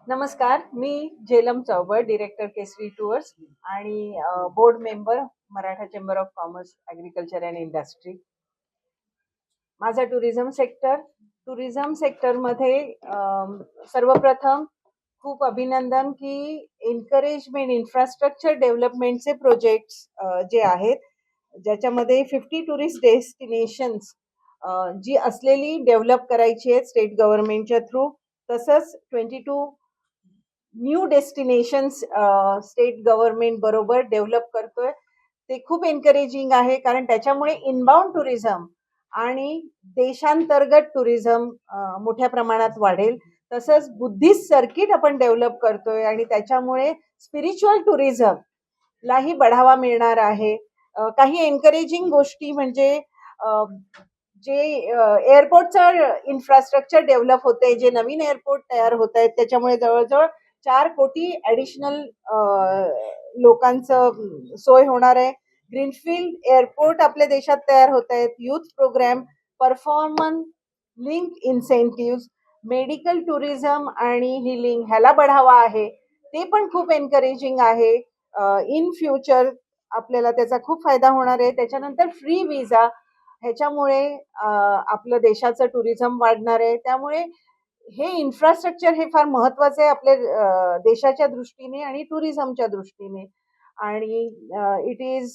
नमस्कार, मी झेलम चौबे, डिरेक्टर केसरी टूर्स आणि board member Maratha chamber of commerce, agriculture and industry. माझा tourism सेक्टरमध्ये सर्वप्रथम खूप अभिनंदन की एन्करेजमेंट इन्फ्रास्ट्रक्चर डेव्हलपमेंटचे प्रोजेक्ट्स जे आहेत, ज्याच्यामध्ये 50 टुरिस्ट डेस्टिनेशन्स जी असलेली डेव्हलप करायची आहेत स्टेट गव्हर्नमेंटच्या थ्रू. तसंच 22 न्यू डेस्टिनेशन्स स्टेट गव्हर्नमेंट बरोबर डेव्हलप करतोय. ते खूप एनकरेजिंग आहे, कारण त्याच्यामुळे इनबाउंड टुरिझम आणि देशांतर्गत टुरिझम मोठ्या प्रमाणात वाढेल. तसंच बुद्धिस्ट सर्किट आपण डेव्हलप करतोय आणि त्याच्यामुळे स्पिरिच्युअल टुरिझम लाही बढावा मिळणार आहे. काही एनकरेजिंग गोष्टी म्हणजे जे एअरपोर्टचं इन्फ्रास्ट्रक्चर डेव्हलप होते, जे नवीन एअरपोर्ट तयार होत आहेत, त्याच्यामुळे जवळजवळ 4 कोटी ॲडिशनल लोकांचं सोय होणार आहे. ग्रीनफील्ड एअरपोर्ट आपल्या देशात तयार होत आहेत. Youth programme, performance link incentive, medical tourism आणि हिलिंग ह्याला बढावा आहे. ते पण खूप एनकरेजिंग आहे. इन फ्युचर आपल्याला त्याचा खूप फायदा होणार आहे. त्याच्यानंतर फ्री विजा, ह्याच्यामुळे आपलं देशाचं टुरिझम वाढणार आहे. त्यामुळे हे इन्फ्रास्ट्रक्चर हे फार महत्वाचं आहे आपल्या देशाच्या दृष्टीने आणि टुरिझमच्या दृष्टीने. आणि इट इज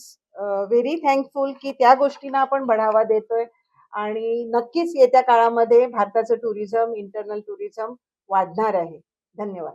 व्हेरी थँकफुल की त्या गोष्टींना आपण बढावा देतोय आणि नक्कीच येत्या काळामध्ये भारताचं टुरिझम, इंटरनल टुरिझम वाढणार आहे. धन्यवाद.